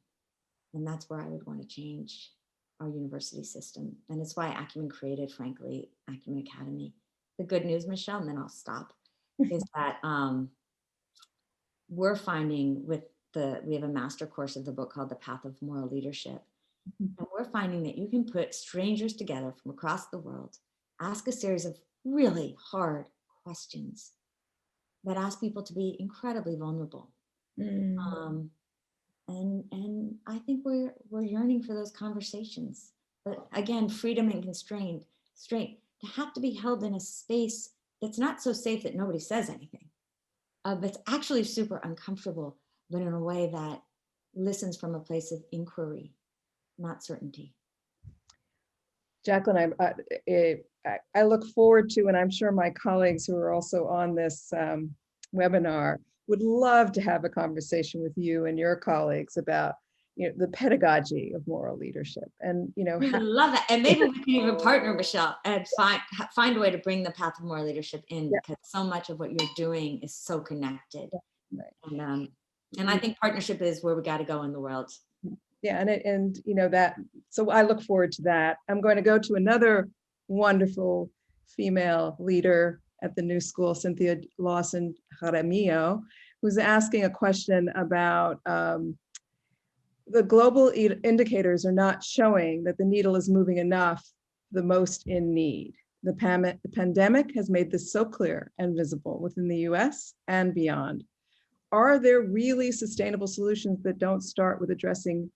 And that's where I would want to change our university system. And it's why Acumen created, frankly, Acumen Academy. The good news, Michelle, and then I'll stop, is that we're finding we have a master course of the book called The Path of Moral Leadership. And we're finding that you can put strangers together from across the world, ask a series of really hard questions that ask people to be incredibly vulnerable. And I think we're yearning for those conversations. But again, freedom and constraint to have to be held in a space that's not so safe that nobody says anything, that's actually super uncomfortable, but in a way that listens from a place of inquiry, not certainty. Jacqueline, I look forward to, and I'm sure my colleagues who are also on this webinar would love to have a conversation with you and your colleagues about the pedagogy of moral leadership. And we would love that. And maybe we can even partner, Michelle, and find a way to bring the path of moral leadership in, because so much of what you're doing is so connected. Right. And I think partnership is where we got to go in the world. Yeah, and that, so I look forward to that. I'm going to go to another wonderful female leader at the New School, Cynthia Lawson Jaramillo, who's asking a question about the global indicators are not showing that the needle is moving enough, the most in need. The pandemic has made this so clear and visible within the US and beyond. Are there really sustainable solutions that don't start with addressing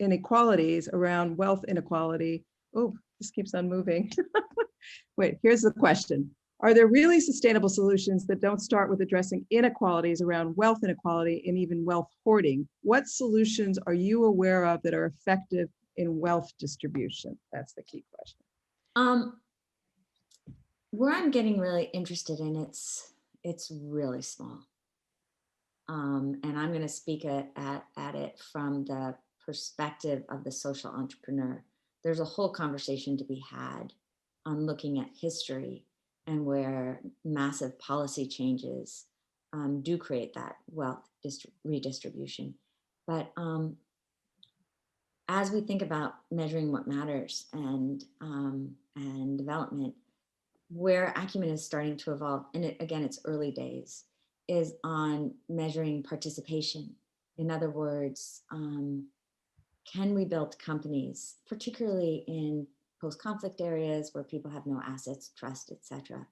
inequalities around wealth inequality? Oh, this keeps on moving. Wait, here's the question. Are there really sustainable solutions that don't start with addressing inequalities around wealth inequality and even wealth hoarding? What solutions are you aware of that are effective in wealth distribution? That's the key question. Where I'm getting really interested in, it's really small. And I'm going to speak at it from the perspective of the social entrepreneur. There's a whole conversation to be had on looking at history and where massive policy changes do create that wealth redistribution. But as we think about measuring what matters and development, where Acumen is starting to evolve, and again, it's early days, is on measuring participation. In other words, can we build companies, particularly in post-conflict areas where people have no assets, trust, etc.,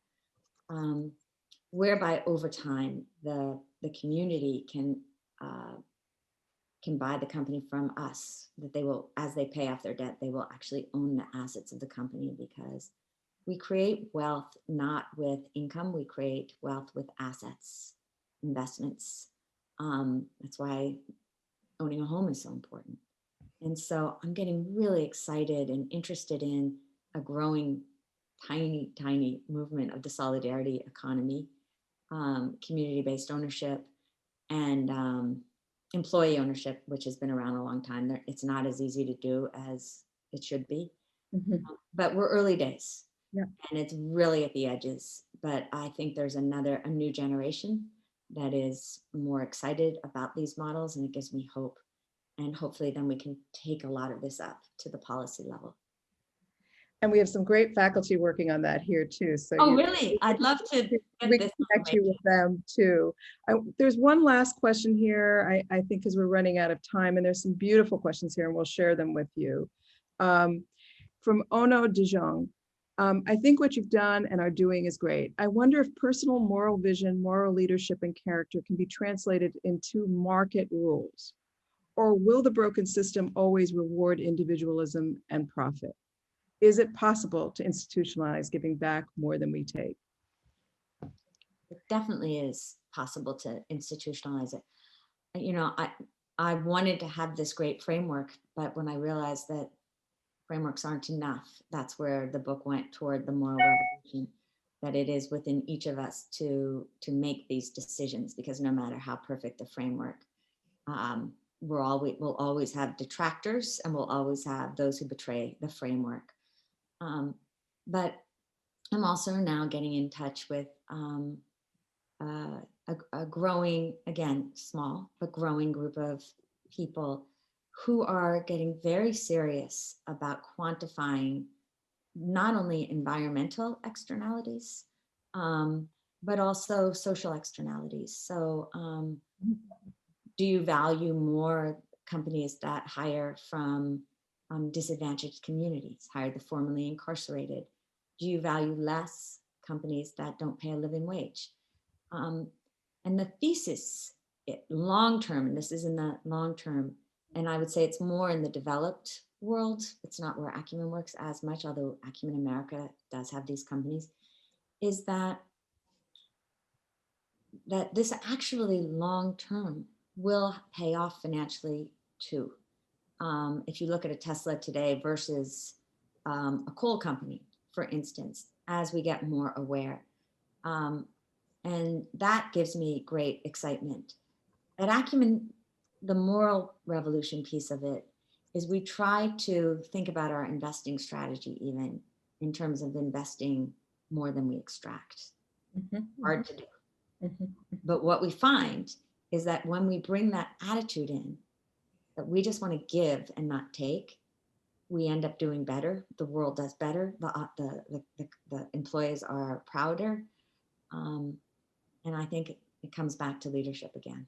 whereby over time the community can buy the company from us, that they will, as they pay off their debt, they will actually own the assets of the company, because we create wealth not with income, we create wealth with assets, investments. That's why owning a home is so important. And so I'm getting really excited and interested in a growing tiny, tiny movement of the solidarity economy, community-based ownership, and employee ownership, which has been around a long time. It's not as easy to do as it should be, but we're early days. Yeah. And it's really at the edges, but I think there's a new generation that is more excited about these models, and it gives me hope. And hopefully then we can take a lot of this up to the policy level. And we have some great faculty working on that here too. So really? I'd love to get we this connect you with them too. There's one last question here, I think, because we're running out of time, and there's some beautiful questions here, and we'll share them with you. From Ono De Jong. I think what you've done and are doing is great. I wonder if personal moral vision, moral leadership, and character can be translated into market rules, or will the broken system always reward individualism and profit? Is it possible to institutionalize giving back more than we take? It definitely is possible to institutionalize it. You know, I wanted to have this great framework, but when I realized that frameworks aren't enough, that's where the book went toward the moral revolution, that it is within each of us to make these decisions, because no matter how perfect the framework, we'll always have detractors, and we'll always have those who betray the framework. But I'm also now getting in touch with a growing, again, small, but growing group of people who are getting very serious about quantifying not only environmental externalities, but also social externalities. So do you value more companies that hire from disadvantaged communities, hire the formerly incarcerated? Do you value less companies that don't pay a living wage? And the thesis, long-term, and this is in the long-term, and I would say it's more in the developed world. It's not where Acumen works as much, although Acumen America does have these companies, is that this actually long-term will pay off financially too. If you look at a Tesla today versus a coal company, for instance, as we get more aware. And that gives me great excitement. At Acumen, the moral revolution piece of it is we try to think about our investing strategy even in terms of investing more than we extract. Hard to do. But what we find is that when we bring that attitude in, that we just want to give and not take, we end up doing better. The world does better. The employees are prouder. And I think it comes back to leadership again.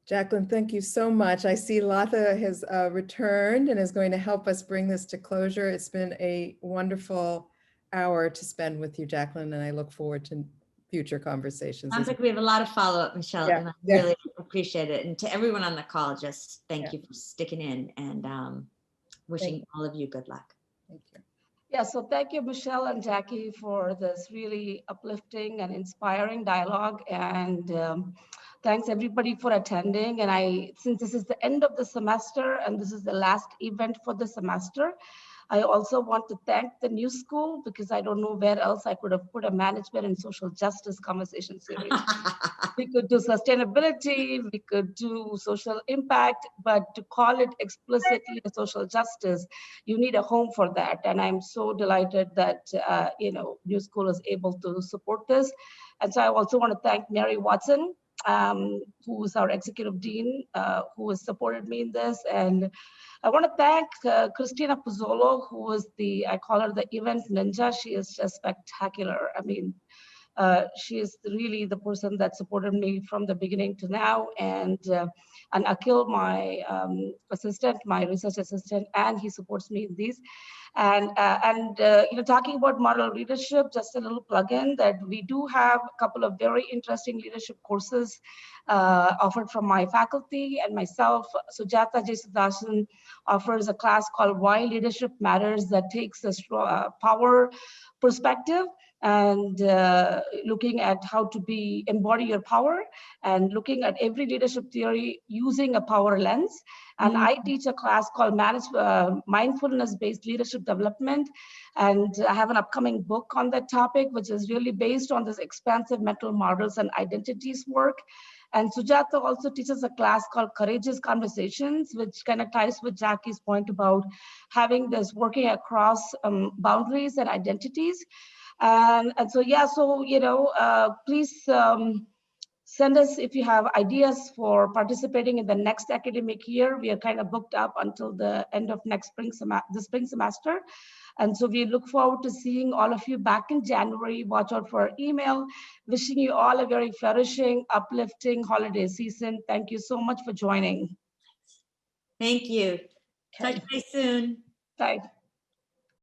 Jacqueline, thank you so much. I see Latha has returned and is going to help us bring this to closure. It's been a wonderful hour to spend with you, Jacqueline, and I look forward to future conversations. Sounds like we have a lot of follow-up, Michelle, Yeah, and I yeah. really appreciate it. And to everyone on the call, just thank Yeah. you for sticking in, and wishing all of you good luck. Thank you. Yeah, so thank you, Michelle and Jackie, for this really uplifting and inspiring dialogue. And thanks everybody for attending. And since this is the end of the semester and this is the last event for the semester, I also want to thank the new school, because I don't know where else I could have put a management and social justice conversation series. We could do sustainability, we could do social impact, but to call it explicitly a social justice, you need a home for that. And I'm so delighted that New School is able to support this. And so I also want to thank Mary Watson, who is our executive dean, who has supported me in this. And I want to thank Christina Puzzolo, who is I call her the event ninja. She is just spectacular. I mean, she is really the person that supported me from the beginning to now. And Akhil, my assistant, my research assistant, and he supports me in these. And talking about model leadership, just a little plug-in that we do have a couple of very interesting leadership courses offered from my faculty and myself. Sujata J. Sudarshan offers a class called Why Leadership Matters that takes a power perspective and looking at how to embody your power and looking at every leadership theory using a power lens. And I teach a class called Mindfulness-Based Leadership Development. And I have an upcoming book on that topic, which is really based on this expansive mental models and identities work. And Sujata also teaches a class called Courageous Conversations, which kind of ties with Jackie's point about having this working across boundaries and identities. And so, yeah, so, please send us if you have ideas for participating in the next academic year. We are kind of booked up until the end of the spring semester. And so we look forward to seeing all of you back in January. Watch out for our email. Wishing you all a very flourishing, uplifting holiday season. Thank you so much for joining. Thank you. Okay. Touch base soon. Bye.